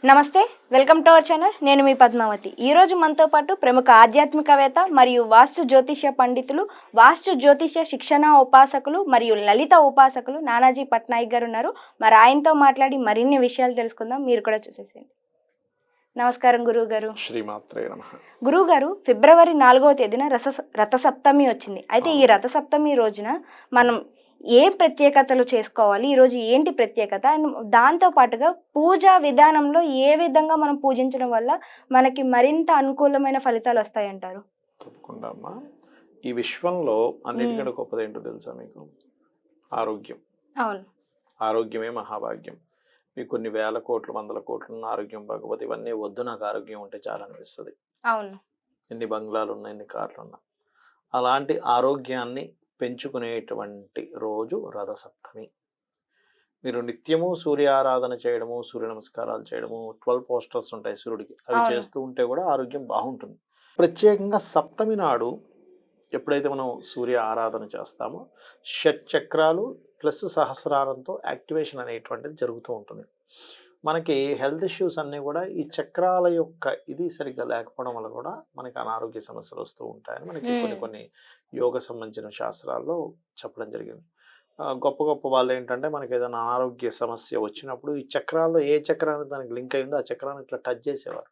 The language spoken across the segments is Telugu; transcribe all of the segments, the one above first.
నమస్తే, వెల్కమ్ టు అవర్ ఛానల్. నేను మీ పద్మావతి. ఈరోజు మనతో పాటు ప్రముఖ ఆధ్యాత్మికవేత్త మరియు వాస్తు జ్యోతిష్య పండితులు, వాస్తు జ్యోతిష్య శిక్షణ ఉపాసకులు మరియు లలిత ఉపాసకులు నానాజీ పట్నాయక్ గారు ఉన్నారు. మరి ఆయనతో మాట్లాడి మరిన్ని విషయాలు తెలుసుకుందాం. మీరు కూడా చూసేసేయండి. నమస్కారం గురువు గారు. శ్రీమాత్రే నమః. గురువు గారు, ఫిబ్రవరి 4వ తేదీన రథసప్తమి వచ్చింది. అయితే ఈ రథసప్తమి రోజున మనం ఏం ప్రత్యేకతలు చేసుకోవాలి, ఈరోజు ఏంటి ప్రత్యేకత, అండ్ దాంతో పాటుగా పూజా విధానంలో ఏ విధంగా మనం పూజించడం వల్ల మనకి మరింత అనుకూలమైన ఫలితాలు వస్తాయంటారు? తప్పకుండా అమ్మా. ఈ విశ్వంలో అన్నిటికంటే గొప్పది ఏంటో తెలుసా మీకు? ఆరోగ్యం. అవును. ఆరోగ్యమే మహాభాగ్యం. మీకు కొన్ని వేల కోట్లు, వందల కోట్లు ఆరోగ్యం బాగోపోతే ఇవన్నీ వద్దు, నాకు ఆరోగ్యం ఉంటే చాలా అనిపిస్తుంది. అవును. ఎన్ని బంగ్లాలు ఉన్నా, ఎన్ని కార్లు ఉన్నా, అలాంటి ఆరోగ్యాన్ని పెంచుకునేటువంటి రోజు రథసప్తమి. మీరు నిత్యము సూర్య ఆరాధన చేయడము, సూర్య నమస్కారాలు చేయడము, 12 పోస్టర్స్ ఉంటాయి సూర్యుడికి, అవి చేస్తూ ఉంటే కూడా ఆరోగ్యం బాగుంటుంది. ప్రత్యేకంగా సప్తమి నాడు ఎప్పుడైతే మనం సూర్య ఆరాధన చేస్తామో షట్చక్రాలు ప్లస్ సహస్రారంతో యాక్టివేషన్ అనేటువంటిది జరుగుతూ ఉంటుంది. మనకి హెల్త్ ఇష్యూస్ అన్నీ కూడా ఈ చక్రాల యొక్క ఇది సరిగ్గా లేకపోవడం వల్ల కూడా మనకి అనారోగ్య సమస్యలు వస్తూ ఉంటాయని మనకి కొన్ని యోగ సంబంధించిన శాస్త్రాల్లో చెప్పడం జరిగింది. గొప్ప గొప్ప వాళ్ళు ఏంటంటే మనకి ఏదైనా అనారోగ్య సమస్య వచ్చినప్పుడు ఈ చక్రాల్లో ఏ చక్రానికి దానికి లింక్ అయిందో ఆ చక్రాన్ని ఇట్లా టచ్ చేసేవారు.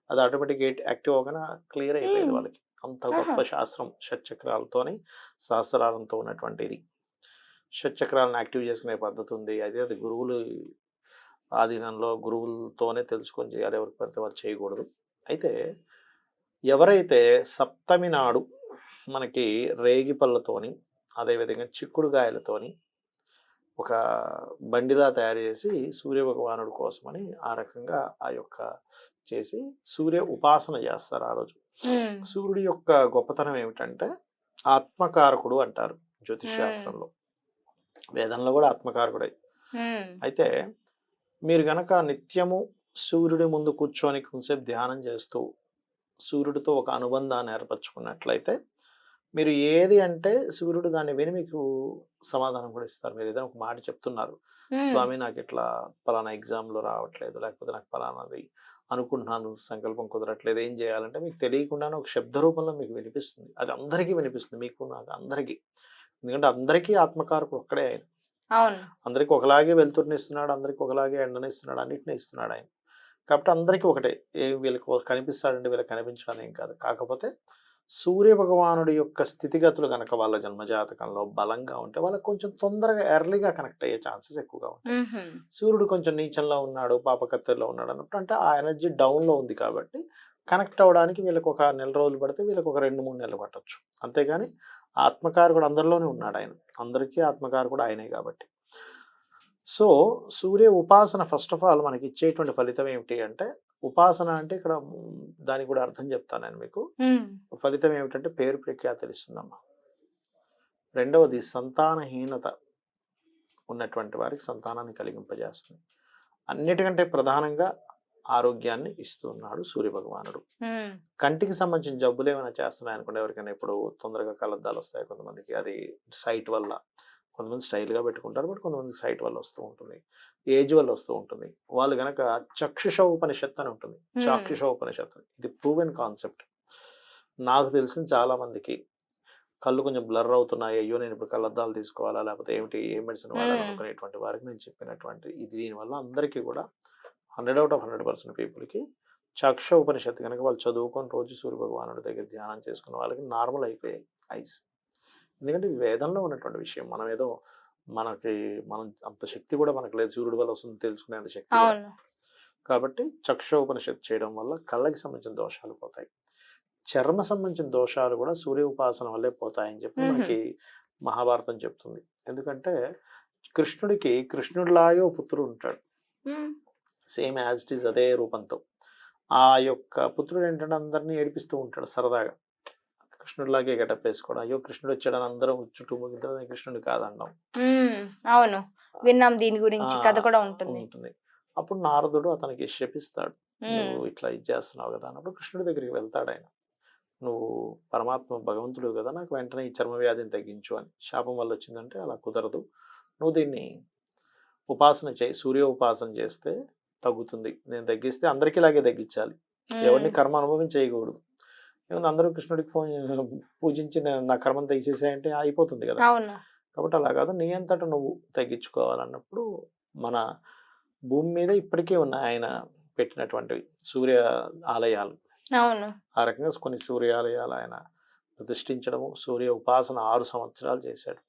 అది ఆటోమేటిక్గా యాక్టివ్ అవగానే క్లియర్ అయిపోయేది వాళ్ళకి. అంత గొప్ప శాస్త్రం షట్చక్రాలతోని సహస్రారంతో ఉన్నటువంటిది. షట్చక్రాలను యాక్టివ్ చేసుకునే పద్ధతి ఉంది. అది గురువులు ఆధీనంలో గురువులతోనే తెలుసుకొని చేయాలి, ఎవరికి పడితే వాళ్ళు చేయకూడదు. అయితే ఎవరైతే సప్తమి నాడు మనకి రేగి పళ్ళతోని అదేవిధంగా చిక్కుడుగాయలతోని ఒక బండిలా తయారు చేసి సూర్య భగవానుడి కోసమని ఆ రకంగా ఆ యొక్క చేసి సూర్య ఉపాసన చేస్తారు ఆ రోజు. సూర్యుడి యొక్క గొప్పతనం ఏమిటంటే ఆత్మకారకుడు అంటారు జ్యోతిష్ శాస్త్రంలో, వేదంలో కూడా ఆత్మకారకుడై. అయితే మీరు గనక నిత్యము సూర్యుడి ముందు కూర్చొని కొంచెంసేపు ధ్యానం చేస్తూ సూర్యుడితో ఒక అనుబంధాన్ని ఏర్పరచుకున్నట్లయితే మీరు ఏది అంటే సూర్యుడు దాన్ని విని మీకు సమాధానం కూడా ఇస్తారు. మీరు ఏదైనా ఒక మాట చెప్తున్నారు, స్వామి నాకు ఇట్లా పలానా ఎగ్జామ్లో రావట్లేదు, లేకపోతే నాకు పలానాది అనుకుంటున్నాను, సంకల్పం కుదరట్లేదు, ఏం చేయాలంటే మీకు తెలియకుండానే ఒక శబ్ద రూపంలో మీకు వినిపిస్తుంది. అది అందరికీ వినిపిస్తుంది, మీకు నాకు అందరికీ. ఎందుకంటే అందరికీ ఆత్మకారకుడు ఒక్కడే ఆయన. అందరికి ఒకలాగే వెలుతురుని ఇస్తున్నాడు, అందరికి ఒకలాగే ఎండని ఇస్తున్నాడు, అన్నిటిని ఇస్తున్నాడు ఆయన. కాబట్టి అందరికీ ఒకటే. వీళ్ళకి కనిపిస్తాడంటే వీళ్ళకి కనిపించడం ఏం కాదు. కాకపోతే సూర్య భగవానుడి యొక్క స్థితిగతులు కనుక వాళ్ళ జన్మజాతకంలో బలంగా ఉంటే వాళ్ళకి కొంచెం తొందరగా ఎర్లీగా కనెక్ట్ అయ్యే ఛాన్సెస్ ఎక్కువగా ఉంటాయి. సూర్యుడు కొంచెం నీచంలో ఉన్నాడు, పాపకత్తెల్లో ఉన్నాడు అన్నప్పుడు అంటే ఆ ఎనర్జీ డౌన్లో ఉంది కాబట్టి కనెక్ట్ అవ్వడానికి వీళ్ళకి ఒక నెల రోజులు పడితే వీళ్ళకి ఒక 2-3 నెలలు పట్టచ్చు. అంతేగాని ఆత్మకారకుడు అందరిలోనే ఉన్నాడు ఆయన, అందరికీ ఆత్మకారకుడు ఆయనే కాబట్టి. సో సూర్య ఉపాసన ఫస్ట్ ఆఫ్ ఆల్ మనకి ఇచ్చేటువంటి ఫలితం ఏమిటి అంటే, ఉపాసన అంటే ఇక్కడ దానికి కూడా అర్థం చెప్తాను నేను మీకు. ఫలితం ఏమిటంటే పేరు ప్రఖ్యాతలు ఇస్తుందమ్మా. రెండవది సంతానహీనత ఉన్నటువంటి వారికి సంతానాన్ని కలిగింపజేస్తుంది. అన్నిటికంటే ప్రధానంగా ఆరోగ్యాన్ని ఇస్తున్నాడు సూర్య భగవానుడు. కంటికి సంబంధించిన జబ్బులు ఏమైనా చేస్తున్నాయి అనుకోండి, ఎవరికైనా ఇప్పుడు తొందరగా కళ్ళద్దాలు వస్తాయి కొంతమందికి, అది సైట్ వల్ల. కొంతమంది స్టైల్గా పెట్టుకుంటారు, బట్ కొంతమందికి సైట్ వల్ల వస్తూ ఉంటుంది, ఏజ్ వల్ల వస్తూ ఉంటుంది. వాళ్ళు కనుక చక్షుష ఉపనిషత్తు అని ఉంటుంది, చాక్షుష ఉపనిషత్తు. ఇది ప్రూవెన్ కాన్సెప్ట్. నాకు తెలిసిన చాలా మందికి కళ్ళు కొంచెం బ్లర్ అవుతున్నాయి, అయ్యో నేను ఇప్పుడు కళ్ళద్దాలు తీసుకోవాలా లేకపోతే ఏమిటి, ఏ మెడిసిన్ వాడాలనుకునేటువంటి వారికి నేను చెప్పినటువంటి ఇది దీనివల్ల అందరికీ కూడా 100 out of 100% పీపుల్కి చక్ష ఉపనిషత్తు కనుక వాళ్ళు చదువుకొని రోజు సూర్య భగవానుడి దగ్గర ధ్యానం చేసుకున్న వాళ్ళకి నార్మల్ అయిపోయాయి ఐస్. ఎందుకంటే ఇది వేదంలో ఉన్నటువంటి విషయం. మనం ఏదో మనం అంత శక్తి కూడా మనకు లేదు, సూర్యుడి వల్ల వస్తుంది తెలుసుకునేంత శక్తి. కాబట్టి చక్ష ఉపనిషత్తు చేయడం వల్ల కళ్ళకి సంబంధించిన దోషాలు పోతాయి, చర్మ సంబంధించిన దోషాలు కూడా సూర్య ఉపాసన వల్లే పోతాయని చెప్పి మనకి మహాభారతం చెప్తుంది. ఎందుకంటే కృష్ణుడిలాగే పుత్రుడు ఉంటాడు, సేమ్ యాజ్ ఇట్ ఈస్ అదే రూపంతో. ఆ యొక్క పుత్రుడు ఏంటంటే అందరినీ ఏడిపిస్తూ ఉంటాడు సరదాగా, కృష్ణుడిలాగే గెటప్ వేసుకోవడం. అయ్యో కృష్ణుడు వచ్చాడని అందరం చుట్టూ ముగిద్దరు కృష్ణుడు కాదన్నాం. అవును, విన్నాం దీని గురించి, కథ కూడా ఉంటుంది. అప్పుడు నారదుడు అతనికి శపిస్తాడు, నువ్వు ఇట్లా ఇది చేస్తున్నావు కదా అన్నప్పుడు కృష్ణుడి దగ్గరికి వెళ్తాడు ఆయన. నువ్వు పరమాత్మ భగవంతుడు కదా, నాకు వెంటనే ఈ చర్మ వ్యాధిని తగ్గించు అని. శాపం వల్ల వచ్చిందంటే అలా కుదరదు, నువ్వు దీన్ని ఉపాసన చేయి, సూర్య ఉపాసన చేస్తే తగ్గుతుంది. నేను తగ్గిస్తే అందరికీ ఇలాగే తగ్గించాలి, ఎవరిని కర్మ అనుభవించేయకూడదు. ఏముంది అందరూ కృష్ణుడికి పూజించి నా కర్మను తీసేసాయంటే అయిపోతుంది కదా. అవును. కాబట్టి అలా కాదు, నీ అంతటా నువ్వు తగ్గించుకోవాలన్నప్పుడు మన భూమి మీద ఇప్పటికే ఉన్నాయి ఆయన పెట్టినటువంటి సూర్య ఆలయాలు. అవును. ఆ రకంగా కొన్ని సూర్యాలయాలు ఆయన ప్రతిష్ఠించడము, సూర్య ఉపాసన 6 సంవత్సరాలు చేశాడు.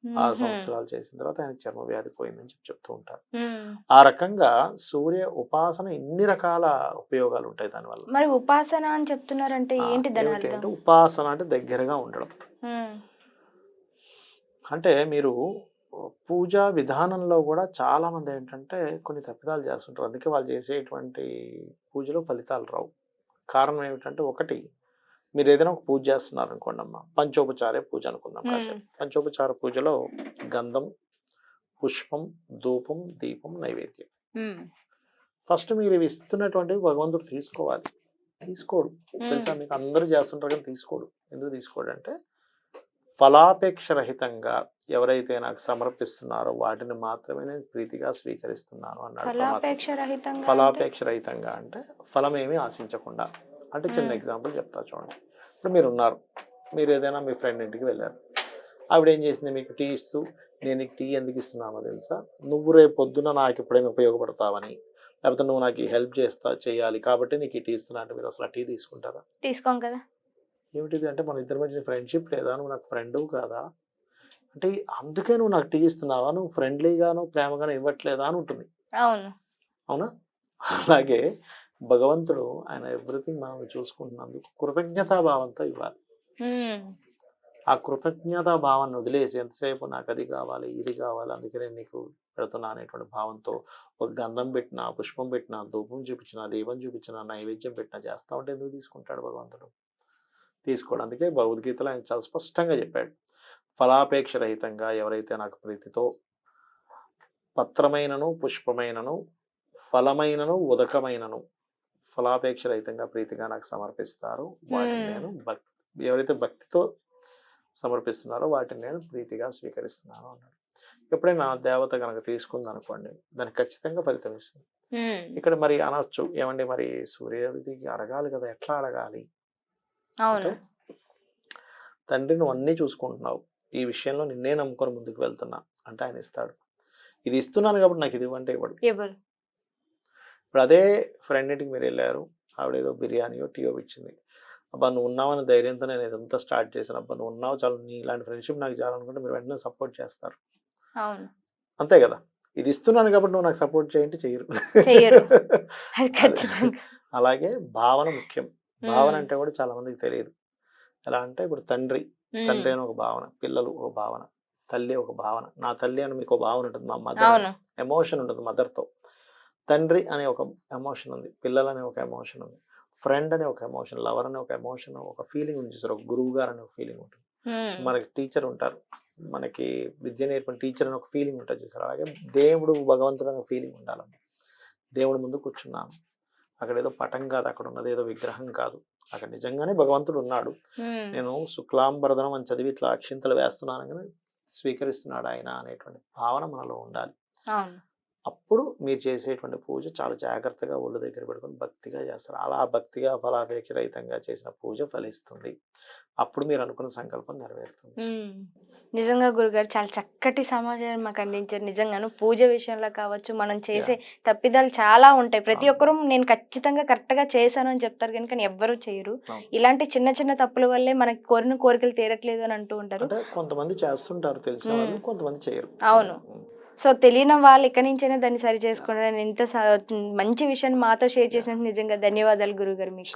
6 సంవత్సరాలు చేసిన తర్వాత ఆయన చర్మ వ్యాధి పోయిందని చెప్తూ ఉంటారు. ఆ రకంగా సూర్య ఉపాసన ఇన్ని రకాల ఉపయోగాలు ఉంటాయి దానివల్ల. మరి ఉపాసన అని చెప్తున్నారంటే ఏంటి దాని అర్థం? ఉపాసన అంటే దగ్గరగా ఉండడం. అంటే మీరు పూజా విధానంలో కూడా చాలా మంది ఏంటంటే కొన్ని తప్పిదాలు చేస్తుంటారు. అందుకే వాళ్ళు చేసేటువంటి పూజలో ఫలితాలు రావు. కారణం ఏమిటంటే, ఒకటి, మీరు ఏదైనా ఒక పూజ చేస్తున్నారు అనుకోండి అమ్మ, పంచోపచార పూజ అనుకుందాం కాసేపు. పంచోపచార పూజలో గంధం, పుష్పం, ధూపం, దీపం, నైవేద్యం. ఫస్ట్ మీరు ఇవి ఇస్తున్నటువంటి భగవంతుడు తీసుకోవాలి. తీసుకోడు, తెలుసా మీకు? అందరూ చేస్తుంటారు కానీ తీసుకోడు. ఎందుకు తీసుకోడు అంటే, ఫలాపేక్ష రహితంగా ఎవరైతే నాకు సమర్పిస్తున్నారో వాటిని మాత్రమే నేను ప్రీతిగా స్వీకరిస్తున్నాను అన్నాడు. ఫలాపేక్ష రహితంగా అంటే ఫలమేమీ ఆశించకుండా. అంటే చిన్న ఎగ్జాంపుల్ చెప్తా చూడండి. ఇప్పుడు మీరు ఉన్నారు, మీరు ఏదైనా మీ ఫ్రెండ్ ఇంటికి వెళ్ళారు. ఆవిడ ఏం చేసింది, మీకు టీ ఇస్తూ, నేను నీకు టీ ఎందుకు ఇస్తున్నానో తెలుసా, నువ్వు రేపు పొద్దున నాకు ఎప్పుడైనా ఉపయోగపడతావని, లేకపోతే నువ్వు నాకు హెల్ప్ చేయాలి కాబట్టి నీకు ఈ టీ ఇస్తున్నా అంటే మీరు అసలు ఆ టీ తీసుకుంటారా? తీసుకోం కదా. ఏమిటిది అంటే, మన ఇద్దరి మధ్య ఫ్రెండ్షిప్ లేదా, నువ్వు నాకు ఫ్రెండ్ కాదా అంటే, అందుకే నువ్వు నాకు టీ ఇస్తున్నావా, నువ్వు ఫ్రెండ్లీగాను ప్రేమగాను ఇవ్వట్లేదా అని ఉంటుంది. అవును. అవునా? అలాగే భగవంతుడు ఆయన ఎవ్రీథింగ్ మనం చూసుకుంటున్నందుకు కృతజ్ఞతాభావంతో ఇవ్వాలి. ఆ కృతజ్ఞతా భావాన్ని వదిలేసి ఎంతసేపు నాకు అది కావాలి, ఇది కావాలి, అందుకే నేను నీకు పెడుతున్నా అనేటువంటి భావంతో ఒక గంధం పెట్టినా, పుష్పం పెట్టినా, ధూపం చూపించినా, దీపం చూపించినా, నైవేద్యం పెట్టినా చేస్తా ఉంటే ఎందుకు తీసుకుంటాడు భగవంతుడు? తీసుకోవడం. అందుకే భగవద్గీతలో ఆయన చాలా స్పష్టంగా చెప్పాడు, ఫలాపేక్ష రహితంగా ఎవరైతే నాకు ప్రీతితో పత్రమైనను, పుష్పమైనను, ఫలమైనను, ఉదకమైనను ఫలాపేక్ష రహితంగా ప్రీతిగా నాకు సమర్పిస్తారో వాటిని నేను ఎవరైతే భక్తితో సమర్పిస్తున్నారో వాటిని నేను ప్రీతిగా స్వీకరిస్తున్నాను అన్నాడు. ఎప్పుడైనా దేవత కనుక తీసుకుంది అనుకోండి, దానికి ఖచ్చితంగా ఫలితం ఇస్తుంది. ఇక్కడ మరి అనొచ్చు, ఏమండి మరి సూర్యదేవికి అడగాలి కదా, ఎట్లా అడగాలి అంటే, తండ్రి నువ్వు అన్నీ చూసుకుంటున్నావు, ఈ విషయంలో నిన్నే నమ్ముకొని ముందుకు వెళ్తున్నా అంటే ఆయన ఇస్తాడు. ఇది ఇస్తున్నాను కాబట్టి నాకు ఇది ఇవ్వంటే ఇవ్వడు. ఇప్పుడు అదే ఫ్రెండ్ ఇంటికి మీరు వెళ్ళారు, ఆవిడ ఏదో బిర్యానీయో టీయో ఇచ్చింది, అబ్బా నువ్వు ఉన్నావని ధైర్యంతో నేను ఇదంతా స్టార్ట్ చేశాను, అబ్బా నువ్వు ఉన్నావు చాలు, నీ ఇలాంటి ఫ్రెండ్షిప్ నాకు చాలనుకుంటే మీరు వెంటనే సపోర్ట్ చేస్తారు. అంతే కదా. ఇది ఇస్తున్నాను కాబట్టి నువ్వు నాకు సపోర్ట్ చేయంటే చెయ్యరు. అలాగే భావన ముఖ్యం. భావన అంటే కూడా చాలా మందికి తెలియదు. ఎలా అంటే, ఇప్పుడు తండ్రి అని ఒక భావన, పిల్లలు ఒక భావన, తల్లి ఒక భావన. నా తల్లి అని మీకు ఒక భావన ఉంటుంది, మా మదర్ ఎమోషన్ ఉంటుంది మదర్తో. తండ్రి అనే ఒక ఎమోషన్ ఉంది, పిల్లలు అనే ఒక ఎమోషన్ ఉంది, ఫ్రెండ్ అనే ఒక ఎమోషన్, లవర్ అనే ఒక ఎమోషన్, ఒక ఫీలింగ్ ఉంది చూసారు, ఒక గురువు గారు అనే ఒక ఫీలింగ్ ఉంటుంది. మనకి టీచర్ ఉంటారు, మనకి విద్య నేర్పిన టీచర్ అని ఒక ఫీలింగ్ ఉంటుంది చూసారు. అలాగే దేవుడు, భగవంతుడు అనే ఫీలింగ్ ఉండాలండి. దేవుడి ముందు కూర్చున్నాను, అక్కడ ఏదో పటం కాదు, అక్కడ ఉన్నది ఏదో విగ్రహం కాదు, అక్కడ నిజంగానే భగవంతుడు ఉన్నాడు. నేను శుక్లాంబరదనం అని చదివి ఇట్లా అక్షింతలు వేస్తున్నాను కానీ స్వీకరిస్తున్నాడు ఆయన అనేటువంటి భావన మనలో ఉండాలి. అప్పుడు మీరు చేసేటువంటి పూజ చాలా జాగ్రత్తగా ఒళ్ళు దగ్గర పెట్టుకుని భక్తిగా చేస్తారు. అలా భక్తిగా ఫలాపేక్ష రహితంగా చేసిన పూజ ఫలిస్తుంది. అప్పుడు మీరు అనుకున్న సంకల్పం నెరవేరుతుంది. నిజంగా గురుగారు చాలా చక్కటి సమాచారం మాకు అందించారు. నిజంగాను పూజ విషయంలో కావచ్చు, మనం చేసే తప్పిదాలు చాలా ఉంటాయి. ప్రతి ఒక్కరూ నేను ఖచ్చితంగా కరెక్ట్గా చేశాను అని చెప్తారు కానీ ఎవ్వరూ చేయరు. ఇలాంటి చిన్న చిన్న తప్పుల వల్లే మనకి కోరిన కోరికలు తీరట్లేదు అని అంటూ ఉంటారు. కొంతమంది చేస్తుంటారు, తెలిసిన వాళ్ళు, కొంతమంది చేయరు. అవును. సో తెలియని వాళ్ళు ఇక్కడి నుంచైనా దాన్ని సరి చేసుకుంటారు. ఇంత మంచి విషయాన్ని మాతో షేర్ చేసినందుకు నిజంగా ధన్యవాదాలు గురుగారు. మీకు